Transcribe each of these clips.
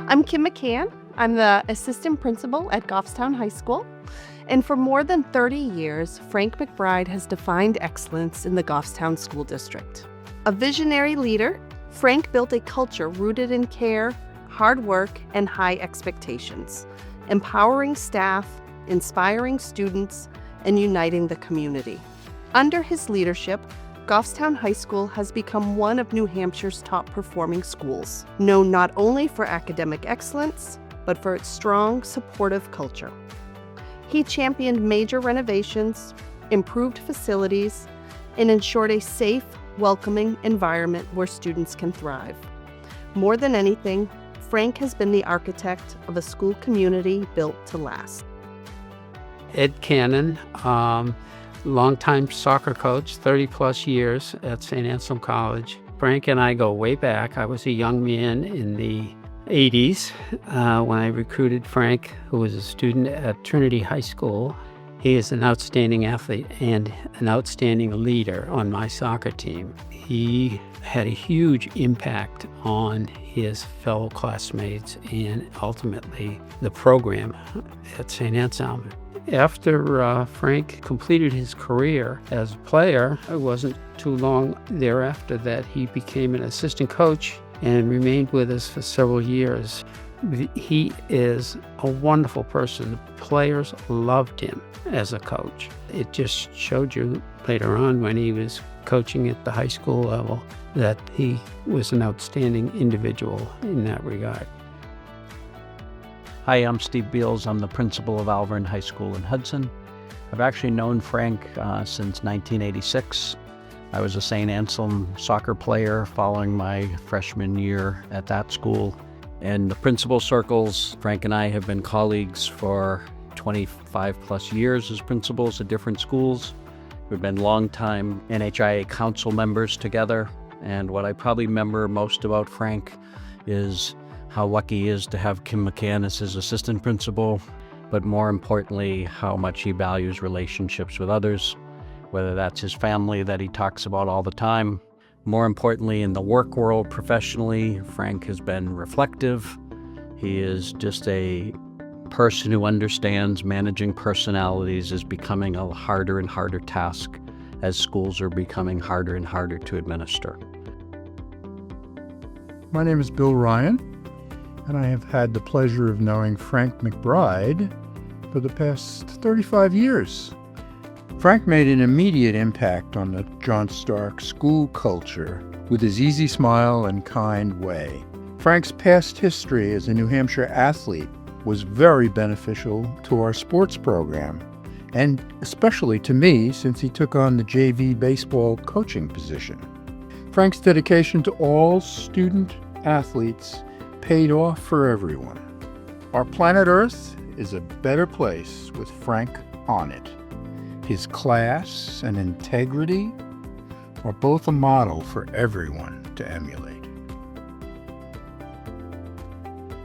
I'm Kim McCann. I'm the assistant principal at Goffstown High School. And for more than 30 years, Frank McBride has defined excellence in the Goffstown School District. A visionary leader, Frank built a culture rooted in care, hard work, and high expectations, empowering staff, inspiring students, and uniting the community. Under his leadership, Goffstown High School has become one of New Hampshire's top-performing schools, known not only for academic excellence, but for its strong, supportive culture. He championed major renovations, improved facilities, and ensured a safe, welcoming environment where students can thrive. More than anything, Frank has been the architect of a school community built to last. Ed Cannon, longtime soccer coach, 30 plus years at St. Anselm College. Frank and I go way back. I was a young man in the 80s when I recruited Frank, who was a student at Trinity High School. He is an outstanding athlete and an outstanding leader on my soccer team. He had a huge impact on his fellow classmates and ultimately the program at St. Anselm. After Frank completed his career as a player, it wasn't too long thereafter that he became an assistant coach and remained with us for several years. He is a wonderful person. The players loved him as a coach. It just showed you later on when he was coaching at the high school level that he was an outstanding individual in that regard. Hi, I'm Steve Beals. I'm the principal of Alvern High School in Hudson. I've actually known Frank since 1986. I was a St. Anselm soccer player following my freshman year at that school. In the principal circles, Frank and I have been colleagues for 25 plus years as principals at different schools. We've been longtime NHIA council members together. And what I probably remember most about Frank is how lucky he is to have Kim McCann as his assistant principal, but more importantly, how much he values relationships with others, whether that's his family that he talks about all the time. More importantly, in the work world professionally, Frank has been reflective. He is just a person who understands managing personalities is becoming a harder and harder task as schools are becoming harder and harder to administer. My name is Bill Ryan, and I have had the pleasure of knowing Frank McBride for the past 35 years. Frank made an immediate impact on the John Stark school culture with his easy smile and kind way. Frank's past history as a New Hampshire athlete was very beneficial to our sports program, and especially to me since he took on the JV baseball coaching position. Frank's dedication to all student athletes paid off for everyone. Our planet Earth is a better place with Frank on it. His class and integrity are both a model for everyone to emulate.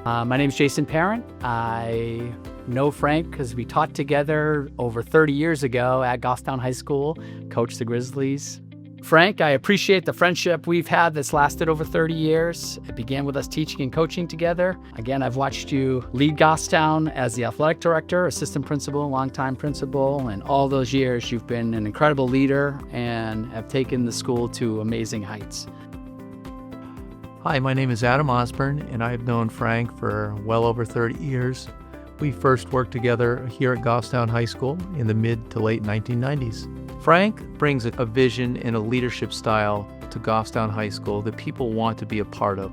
My name is Jason Parent. I know Frank because we taught together over 30 years ago at Goffstown High School, coached the Grizzlies. Frank, I appreciate the friendship we've had that's lasted over 30 years. It began with us teaching and coaching together. Again, I've watched you lead Goffstown as the athletic director, assistant principal, longtime principal, and all those years you've been an incredible leader and have taken the school to amazing heights. Hi, my name is Adam Osborne, and I've known Frank for well over 30 years. We first worked together here at Goffstown High School in the mid to late 1990s. Frank brings a vision and a leadership style to Goffstown High School that people want to be a part of.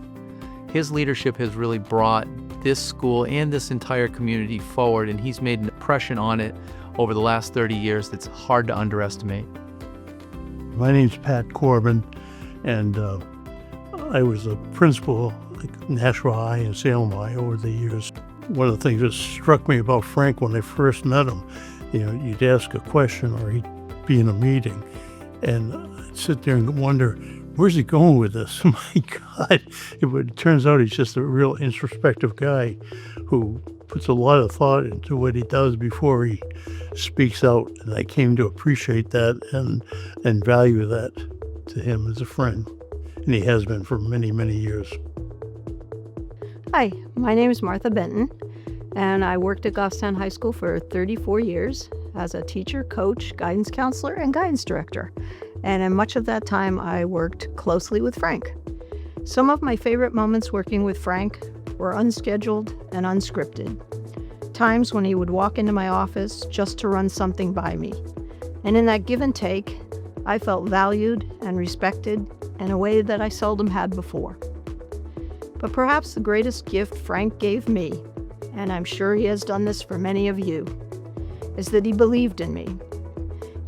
His leadership has really brought this school and this entire community forward, and he's made an impression on it over the last 30 years that's hard to underestimate. My name's Pat Corbin, and I was a principal at Nashua High and Salem High over the years. One of the things that struck me about Frank when I first met him, you'd ask a question or he'd be in a meeting, and I'd sit there and wonder, where's he going with this? My God. It turns out he's just a real introspective guy who puts a lot of thought into what he does before he speaks out. And I came to appreciate that and value that to him as a friend. And he has been for many, many years. Hi, my name is Martha Benton, and I worked at Goffstown High School for 34 years as a teacher, coach, guidance counselor, and guidance director. And in much of that time, I worked closely with Frank. Some of my favorite moments working with Frank were unscheduled and unscripted. Times when he would walk into my office just to run something by me. And in that give and take, I felt valued and respected in a way that I seldom had before. But perhaps the greatest gift Frank gave me, and I'm sure he has done this for many of you, is that he believed in me.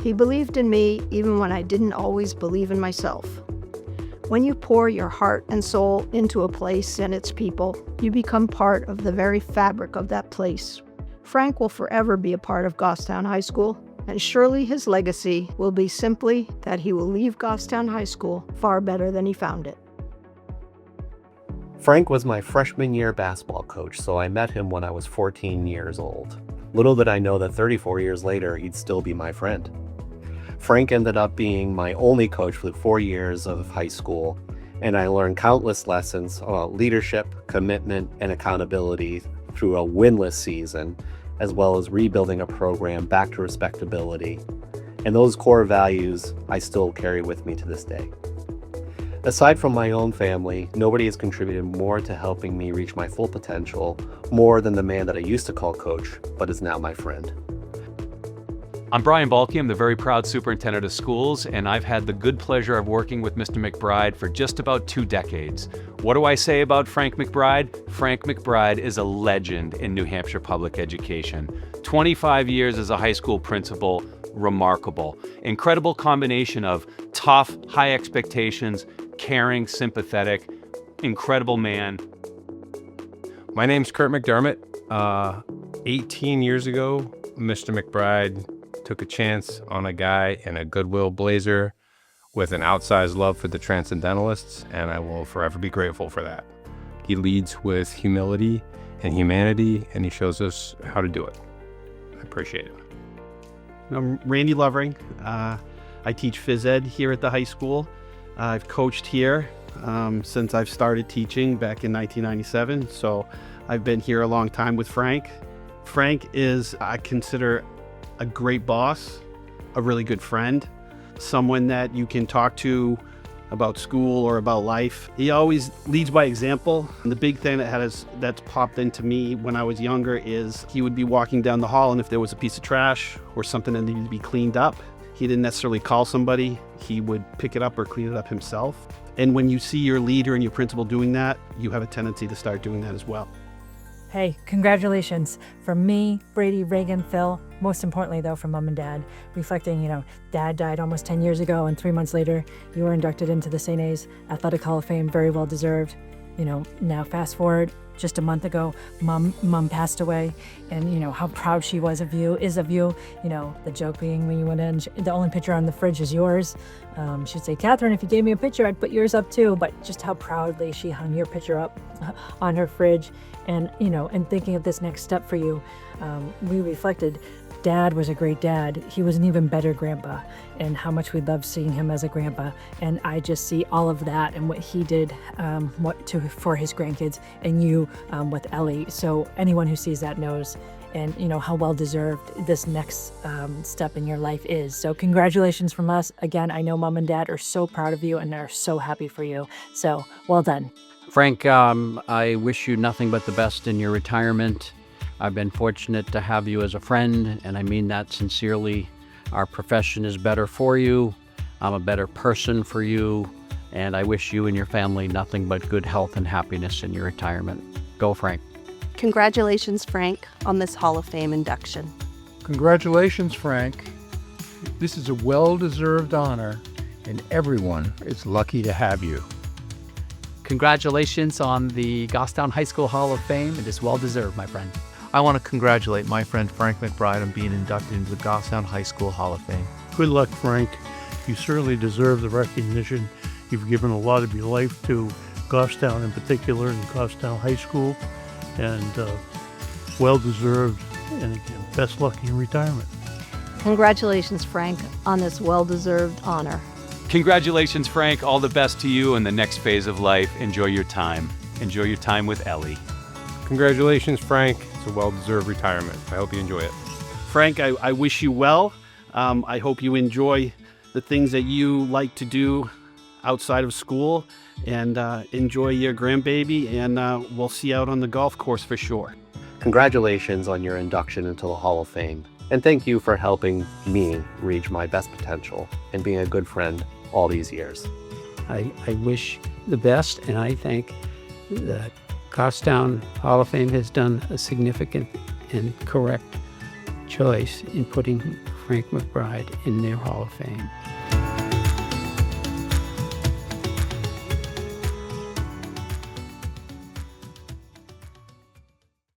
He believed in me even when I didn't always believe in myself. When you pour your heart and soul into a place and its people, you become part of the very fabric of that place. Frank will forever be a part of Goffstown High School, and surely his legacy will be simply that he will leave Goffstown High School far better than he found it. Frank was my freshman year basketball coach, so I met him when I was 14 years old. Little did I know that 34 years later, he'd still be my friend. Frank ended up being my only coach for the 4 years of high school, and I learned countless lessons about leadership, commitment, and accountability through a winless season, as well as rebuilding a program back to respectability. And those core values I still carry with me to this day. Aside from my own family, nobody has contributed more to helping me reach my full potential, more than the man that I used to call coach, but is now my friend. I'm Brian Balke. I'm the very proud superintendent of schools, and I've had the good pleasure of working with Mr. McBride for just about 2 decades. What do I say about Frank McBride? Frank McBride is a legend in New Hampshire public education. 25 years as a high school principal, remarkable. Incredible combination of tough, high expectations, caring, sympathetic, incredible man. My name's Kurt McDermott. 18 years ago, Mr. McBride took a chance on a guy in a Goodwill blazer with an outsized love for the Transcendentalists, and I will forever be grateful for that. He leads with humility and humanity, and he shows us how to do it. I appreciate it. I'm Randy Lovering. I teach phys ed here at the high school. I've coached here since I've started teaching back in 1997, so I've been here a long time with Frank. Frank is, I consider, a great boss, a really good friend, someone that you can talk to about school or about life. He always leads by example. And the big thing that's popped into me when I was younger is he would be walking down the hall, and if there was a piece of trash or something that needed to be cleaned up, he didn't necessarily call somebody. He would pick it up or clean it up himself. And when you see your leader and your principal doing that, you have a tendency to start doing that as well. Hey, congratulations from me, Brady, Reagan, Phil, most importantly though from Mom and Dad, reflecting, Dad died almost 10 years ago, and 3 months later you were inducted into the St. A's Athletic Hall of Fame, very well deserved. Now fast forward, just a month ago, Mom passed away, and how proud she is of you. The joke being when you went in, the only picture on the fridge is yours. She'd say, Catherine, if you gave me a picture, I'd put yours up too. But just how proudly she hung your picture up on her fridge. And, and thinking of this next step for you, we reflected, Dad was a great dad. He was an even better grandpa, and how much we loved seeing him as a grandpa. And I just see all of that and what he did for his grandkids, and you with Ellie. So anyone who sees that knows, and how well deserved this next step in your life is. So congratulations from us. Again, I know Mom and Dad are so proud of you and are so happy for you. So well done. Frank, I wish you nothing but the best in your retirement. I've been fortunate to have you as a friend, and I mean that sincerely. Our profession is better for you. I'm a better person for you, and I wish you and your family nothing but good health and happiness in your retirement. Go, Frank. Congratulations, Frank, on this Hall of Fame induction. Congratulations, Frank. This is a well-deserved honor, and everyone is lucky to have you. Congratulations on the Goffstown High School Hall of Fame. It is well deserved, my friend. I want to congratulate my friend Frank McBride on being inducted into the Goffstown High School Hall of Fame. Good luck, Frank. You certainly deserve the recognition. You've given a lot of your life to Goffstown in particular, and Goffstown High School, and well-deserved, and again, best luck in your retirement. Congratulations, Frank, on this well-deserved honor. Congratulations, Frank. All the best to you in the next phase of life. Enjoy your time. Enjoy your time with Ellie. Congratulations, Frank. It's a well-deserved retirement. I hope you enjoy it. Frank, I wish you well. I hope you enjoy the things that you like to do outside of school, and enjoy your grandbaby, and we'll see you out on the golf course for sure. Congratulations on your induction into the Hall of Fame, and thank you for helping me reach my best potential and being a good friend all these years. I wish the best, and I think the Goffstown Hall of Fame has done a significant and correct choice in putting Frank McBride in their Hall of Fame.